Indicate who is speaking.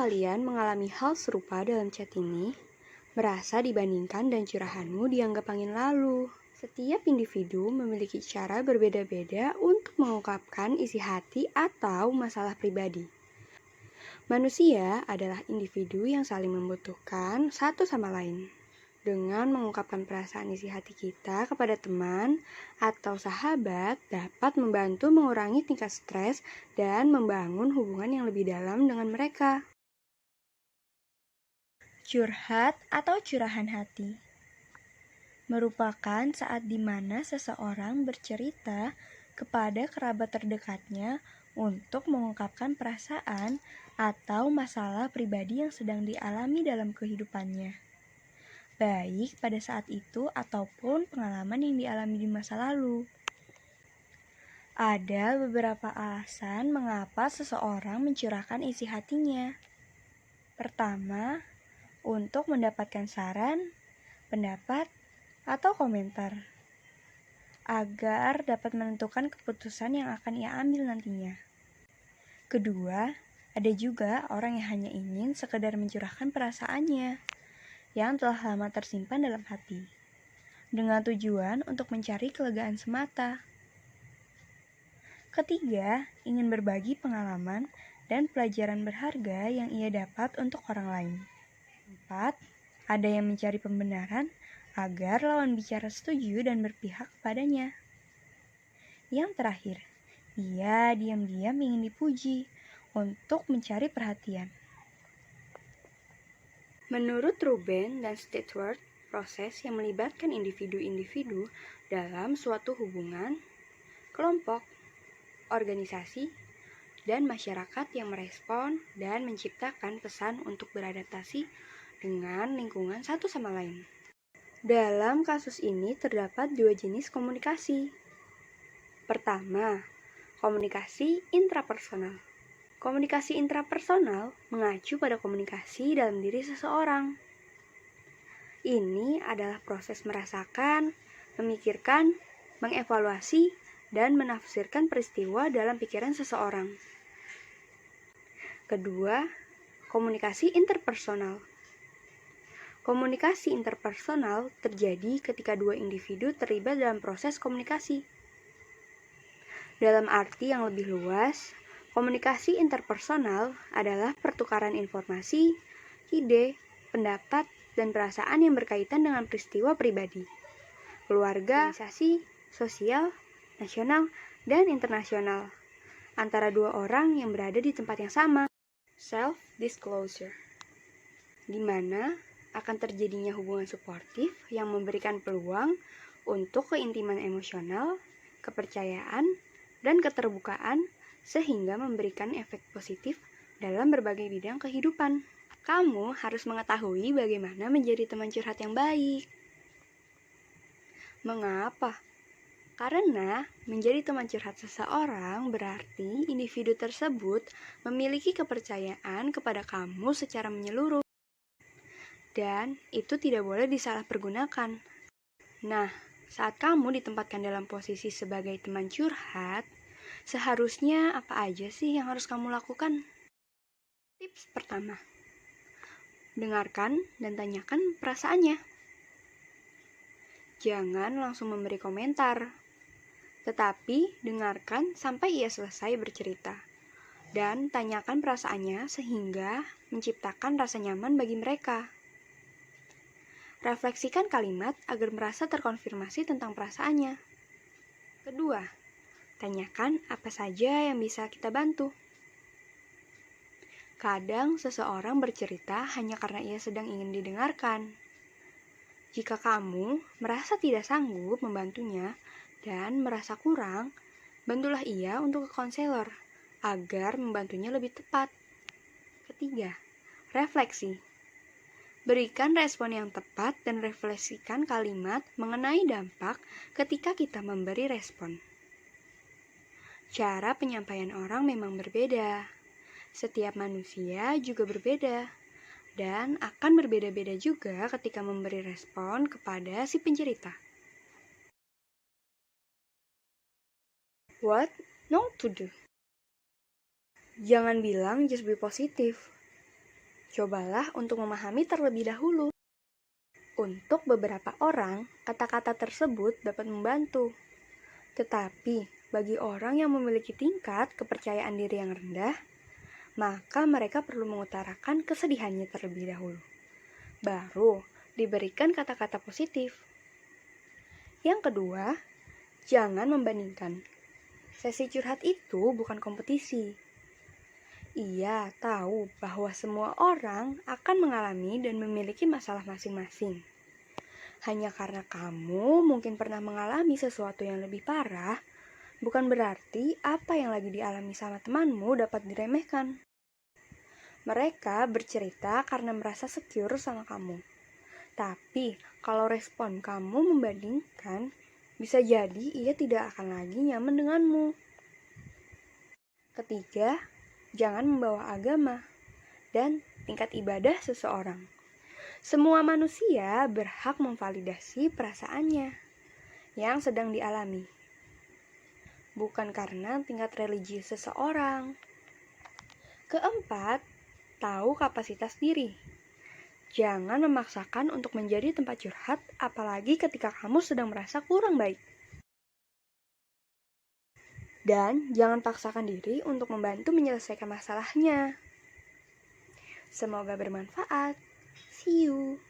Speaker 1: kalian mengalami hal serupa dalam chat ini, merasa dibandingkan dan curahanmu dianggap angin lalu. Setiap individu memiliki cara berbeda-beda untuk mengungkapkan isi hati atau masalah pribadi. Manusia adalah individu yang saling membutuhkan satu sama lain. Dengan mengungkapkan perasaan isi hati kita kepada teman atau sahabat dapat membantu mengurangi tingkat stres dan membangun hubungan yang lebih dalam dengan mereka.
Speaker 2: Curhat atau curahan hati merupakan saat di mana seseorang bercerita kepada kerabat terdekatnya untuk mengungkapkan perasaan atau masalah pribadi yang sedang dialami dalam kehidupannya, baik pada saat itu ataupun pengalaman yang dialami di masa lalu. Ada beberapa alasan mengapa seseorang mencurahkan isi hatinya. Pertama, untuk mendapatkan saran, pendapat, atau komentar, agar dapat menentukan keputusan yang akan ia ambil nantinya. Kedua, ada juga orang yang hanya ingin sekedar mencurahkan perasaannya yang telah lama tersimpan dalam hati, dengan tujuan untuk mencari kelegaan semata. Ketiga, ingin berbagi pengalaman dan pelajaran berharga yang ia dapat untuk orang lain. 4. Ada yang mencari pembenaran agar lawan bicara setuju dan berpihak padanya. Yang terakhir, ia diam-diam ingin dipuji untuk mencari perhatian.
Speaker 1: Menurut Ruben dan Stewart, proses yang melibatkan individu-individu dalam suatu hubungan, kelompok, organisasi, dan masyarakat yang merespon dan menciptakan pesan untuk beradaptasi dengan lingkungan satu sama lain. Dalam kasus ini terdapat dua jenis komunikasi. Pertama, komunikasi intrapersonal. Komunikasi intrapersonal mengacu pada komunikasi dalam diri seseorang. Ini adalah proses merasakan, memikirkan, mengevaluasi, dan menafsirkan peristiwa dalam pikiran seseorang. Kedua, komunikasi interpersonal. Komunikasi interpersonal terjadi ketika dua individu terlibat dalam proses komunikasi. Dalam arti yang lebih luas, komunikasi interpersonal adalah pertukaran informasi, ide, pendapat, dan perasaan yang berkaitan dengan peristiwa pribadi, keluarga, organisasi, sosial, nasional, dan internasional, antara dua orang yang berada di tempat yang sama. Self-disclosure, di mana akan terjadinya hubungan suportif yang memberikan peluang untuk keintiman emosional, kepercayaan, dan keterbukaan sehingga memberikan efek positif dalam berbagai bidang kehidupan. Kamu harus mengetahui bagaimana menjadi teman curhat yang baik. Mengapa? Karena menjadi teman curhat seseorang berarti individu tersebut memiliki kepercayaan kepada kamu secara menyeluruh. Dan itu tidak boleh disalahpergunakan. Nah, saat kamu ditempatkan dalam posisi sebagai teman curhat, seharusnya apa aja sih yang harus kamu lakukan? Tips pertama, dengarkan dan tanyakan perasaannya. Jangan langsung memberi komentar, tetapi dengarkan sampai ia selesai bercerita. Dan tanyakan perasaannya sehingga menciptakan rasa nyaman bagi mereka. Refleksikan kalimat agar merasa terkonfirmasi tentang perasaannya. Kedua, tanyakan apa saja yang bisa kita bantu. Kadang seseorang bercerita hanya karena ia sedang ingin didengarkan. Jika kamu merasa tidak sanggup membantunya dan merasa kurang, bantulah ia untuk ke konselor agar membantunya lebih tepat. Ketiga, refleksi. Berikan respon yang tepat dan refleksikan kalimat mengenai dampak ketika kita memberi respon. Cara penyampaian orang memang berbeda. Setiap manusia juga berbeda. Dan akan berbeda-beda juga ketika memberi respon kepada si pencerita. What not to do? Jangan bilang just be positive. Cobalah untuk memahami terlebih dahulu. Untuk beberapa orang, kata-kata tersebut dapat membantu. Tetapi, bagi orang yang memiliki tingkat kepercayaan diri yang rendah, maka mereka perlu mengutarakan kesedihannya terlebih dahulu. Baru diberikan kata-kata positif. Yang kedua, jangan membandingkan. Sesi curhat itu bukan kompetisi. Ia tahu bahwa semua orang akan mengalami dan memiliki masalah masing-masing. Hanya karena kamu mungkin pernah mengalami sesuatu yang lebih parah, bukan berarti apa yang lagi dialami sama temanmu dapat diremehkan. Mereka bercerita karena merasa secure sama kamu. Tapi, kalau respon kamu membandingkan, bisa jadi ia tidak akan lagi nyaman denganmu. Ketiga, jangan membawa agama dan tingkat ibadah seseorang. Semua manusia berhak memvalidasi perasaannya yang sedang dialami, bukan karena tingkat religius seseorang. Keempat, tahu kapasitas diri. Jangan memaksakan untuk menjadi tempat curhat, apalagi ketika kamu sedang merasa kurang baik. Dan jangan paksakan diri untuk membantu menyelesaikan masalahnya. Semoga bermanfaat. See you.